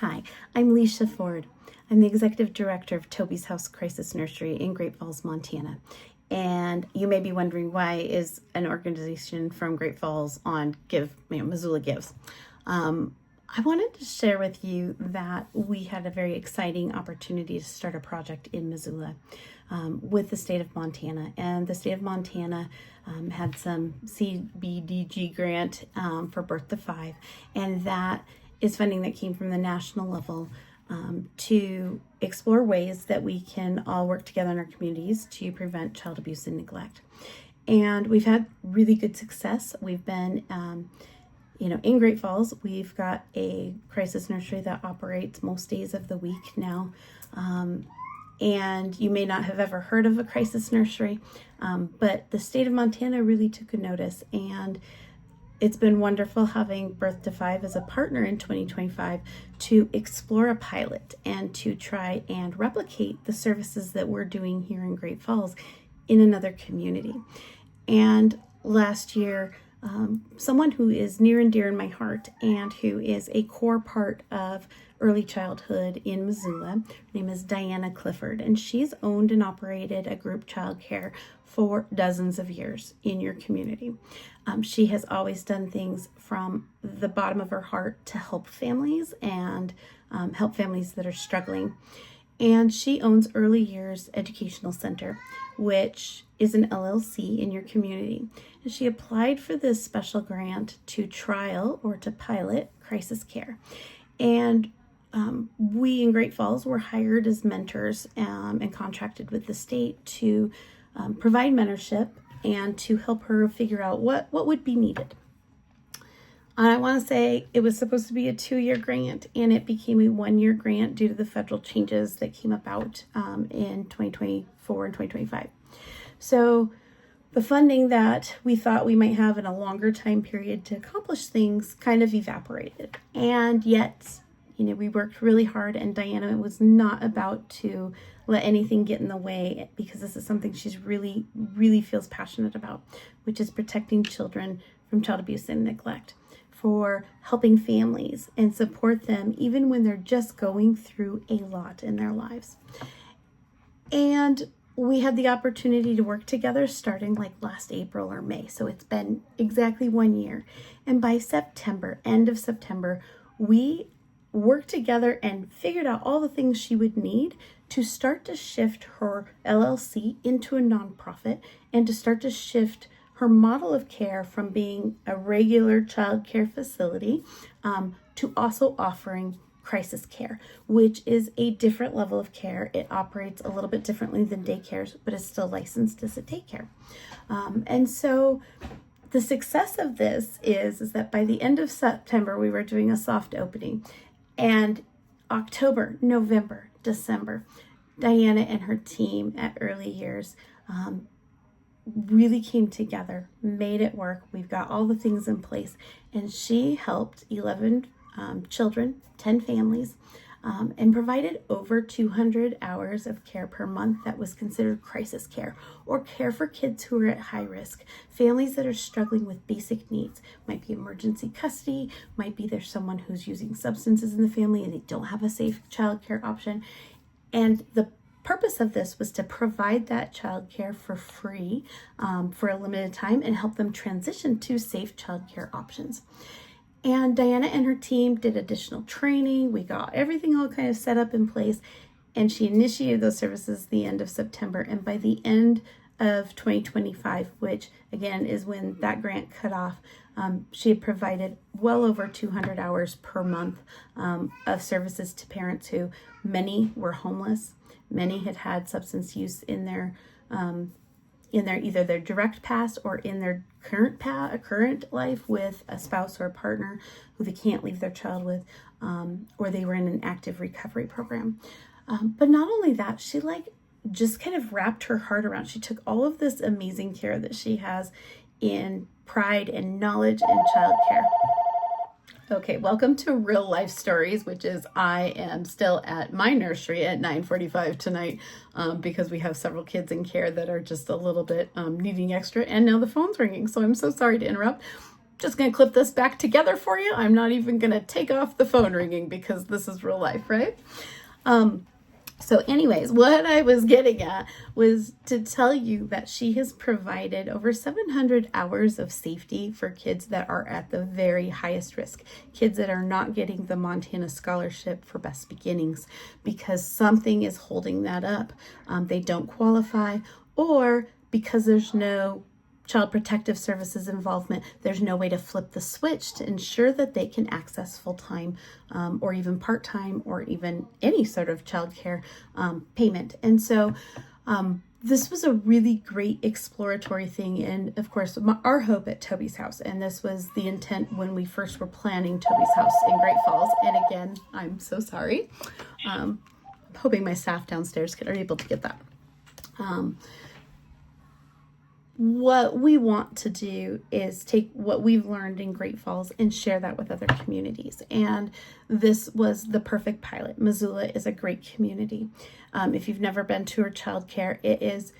Hi, I'm Leisha Ford. I'm the executive director of Toby's House Crisis Nursery in Great Falls, Montana. And you may be wondering, why is an organization from Great Falls on Missoula Gives? I wanted to share with you that we had a very exciting opportunity to start a project in Missoula with the state of Montana. And the state of Montana had some CBDG grant for Birth to 5, and that is funding that came from the national level to explore ways that we can all work together in our communities to prevent child abuse and neglect. And we've had really good success. We've been in Great Falls, we've got a crisis nursery that operates most days of the week now. And you may not have ever heard of a crisis nursery, but the state of Montana really took a notice, and it's been wonderful having Birth to 5 as a partner in 2025 to explore a pilot and to try and replicate the services that we're doing here in Great Falls in another community. And last year, someone who is near and dear in my heart and who is a core part of early childhood in Missoula, her name is Diana Clifford, and she's owned and operated a group childcare for dozens of years in your community. She has always done things from the bottom of her heart to help families and help families that are struggling. And she owns Early Years Educational Center, which is an LLC in your community. And she applied for this special grant to trial or to pilot crisis care. And we in Great Falls were hired as mentors and contracted with the state to provide mentorship and to help her figure out what would be needed. I want to say it was supposed to be a 2-year grant, and it became a 1-year grant due to the federal changes that came about in 2024 and 2025. So the funding that we thought we might have in a longer time period to accomplish things kind of evaporated. And yet, we worked really hard, and Diana was not about to let anything get in the way, because this is something she's really, really feels passionate about, which is protecting children from child abuse and neglect, for helping families and support them even when they're just going through a lot in their lives. And we had the opportunity to work together starting like last April or May. So it's been exactly 1 year. And by September, end of September, we worked together and figured out all the things she would need to start to shift her LLC into a nonprofit, and to start to shift her model of care from being a regular child care facility to also offering crisis care, which is a different level of care. It operates a little bit differently than daycares, but is still licensed as a daycare. And so the success of this is that by the end of September, we were doing a soft opening. And October, November, December, Diana and her team at Early Years really came together, made it work. We've got all the things in place. And she helped 11 children, 10 families, and provided over 200 hours of care per month that was considered crisis care, or care for kids who are at high risk, families that are struggling with basic needs. Might be emergency custody, might be there's someone who's using substances in the family and they don't have a safe child care option. And the purpose of this was to provide that child care for free for a limited time and help them transition to safe child care options. And Diana and her team did additional training. We got everything all kind of set up in place, and she initiated those services the end of September. And by the end of 2025, which again is when that grant cut off, she had provided well over 200 hours per month of services to parents who, many were homeless, many had had substance use in their either their direct past or in their current life with a spouse or a partner who they can't leave their child with, or they were in an active recovery program. But not only that, she just kind of wrapped her heart around. She took all of this amazing care that she has in pride and knowledge in childcare. Okay, welcome to Real Life Stories, which is I am still at my nursery at 9:45 tonight because we have several kids in care that are just a little bit needing extra, and now the phone's ringing, so I'm so sorry to interrupt. just going to clip this back together for you. I'm not even going to take off the phone ringing because this is real life, right? So anyways, what I was getting at was to tell you that she has provided over 700 hours of safety for kids that are at the very highest risk, kids that are not getting the Montana Scholarship for Best Beginnings because something is holding that up. They don't qualify, or because there's no Child Protective Services involvement, there's no way to flip the switch to ensure that they can access full-time or even part-time or even any sort of childcare payment. And so this was a really great exploratory thing. And of course, our hope at Toby's House, and this was the intent when we first were planning Toby's House in Great Falls. And again, I'm so sorry. I'm hoping my staff downstairs are able to get that. What we want to do is take what we've learned in Great Falls and share that with other communities. And this was the perfect pilot. Missoula is a great community. If you've never been to her childcare, it is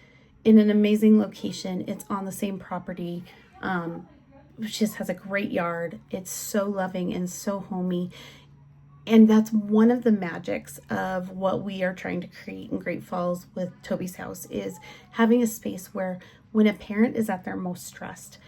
in an amazing location. It's on the same property. She just has a great yard. It's so loving and so homey. And that's one of the magics of what we are trying to create in Great Falls with Toby's House, is having a space where when a parent is at their most stressed,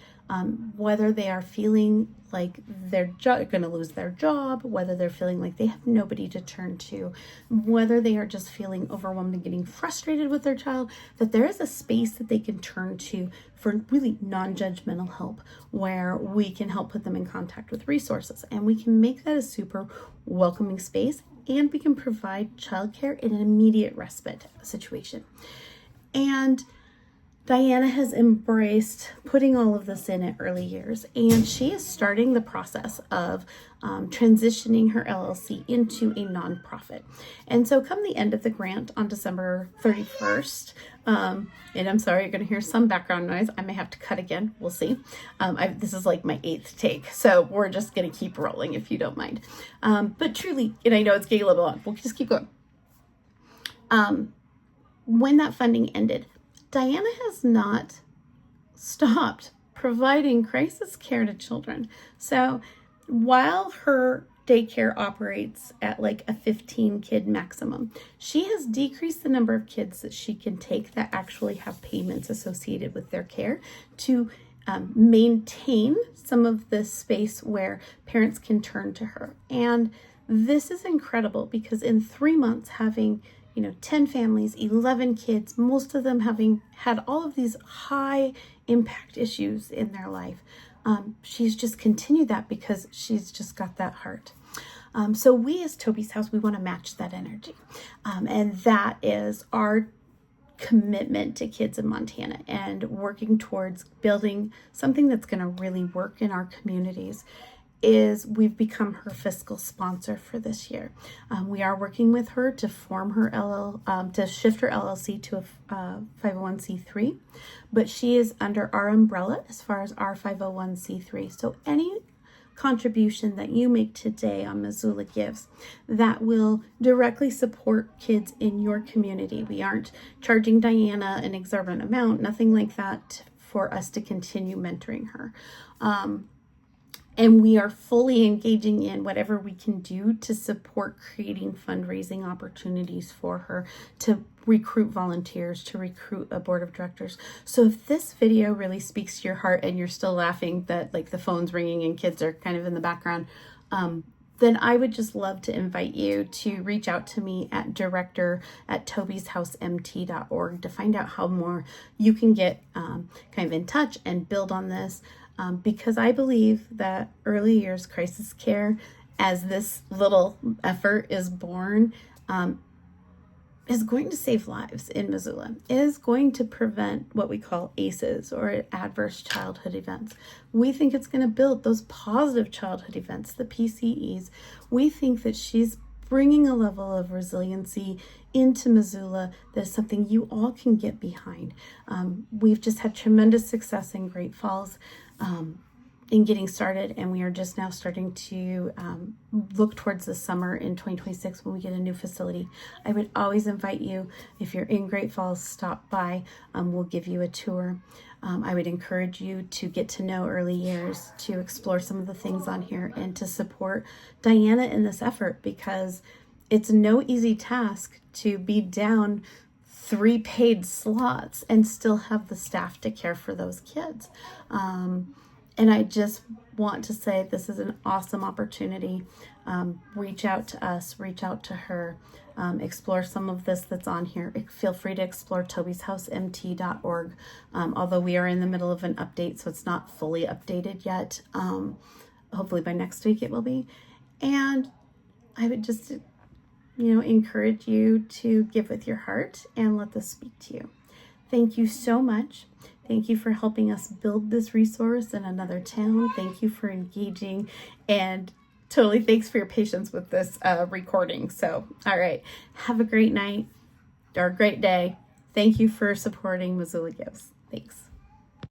whether they are feeling like they're going to lose their job, whether they're feeling like they have nobody to turn to, whether they are just feeling overwhelmed and getting frustrated with their child, that there is a space that they can turn to for really non-judgmental help, where we can help put them in contact with resources, and we can make that a super welcoming space, and we can provide childcare in an immediate respite situation. And Diana has embraced putting all of this in at early years, and she is starting the process of transitioning her LLC into a nonprofit. And so come the end of the grant on December 31st, and I'm sorry, you're going to hear some background noise. I may have to cut again. We'll see. This is like my 8th take, so we're just going to keep rolling if you don't mind. But truly, and I know it's getting a little long, we'll just keep going. When that funding ended, Diana has not stopped providing crisis care to children. So while her daycare operates at like a 15 kid maximum, she has decreased the number of kids that she can take that actually have payments associated with their care to maintain some of the space where parents can turn to her. And this is incredible because in 3 months, having 10 families, 11 kids, most of them having had all of these high impact issues in their life. She's just continued that because she's just got that heart. So we as Toby's House, we want to match that energy. And that is our commitment to kids in Montana and working towards building something that's going to really work in our communities. Is we've become her fiscal sponsor for this year. We are working with her to form her to shift her LLC to a 501c3, but she is under our umbrella as far as our 501c3. So any contribution that you make today on Missoula Gives that will directly support kids in your community. We aren't charging Diana an exorbitant amount, nothing like that, for us to continue mentoring her. And we are fully engaging in whatever we can do to support creating fundraising opportunities for her, to recruit volunteers, to recruit a board of directors. So if this video really speaks to your heart and you're still laughing that like the phone's ringing and kids are kind of in the background, then I would just love to invite you to reach out to me at director@tobyshousemt.org to find out how more you can get kind of in touch and build on this. Because I believe that early years crisis care, as this little effort is born, is going to save lives in Missoula. It is going to prevent what we call ACEs, or adverse childhood events. We think it's going to build those positive childhood events, the PCEs. We think that she's bringing a level of resiliency into Missoula that is something you all can get behind. We've just had tremendous success in Great Falls in getting started, and we are just now starting to look towards the summer in 2026 when we get a new facility. I would always invite you, if you're in Great Falls, stop by. We'll give you a tour. I would encourage you to get to know early years, to explore some of the things on here, and to support Diana in this effort, because it's no easy task to be down 3 paid slots and still have the staff to care for those kids. And I just want to say this is an awesome opportunity. Reach out to us, reach out to her, explore some of this that's on here. Feel free to explore tobyshousemt.org. Although we are in the middle of an update, so it's not fully updated yet. Hopefully by next week it will be. And I would just, encourage you to give with your heart and let this speak to you. Thank you so much. Thank you for helping us build this resource in another town. Thank you for engaging, and totally thanks for your patience with this recording. So, all right, have a great night or a great day. Thank you for supporting Missoula Gives. Thanks.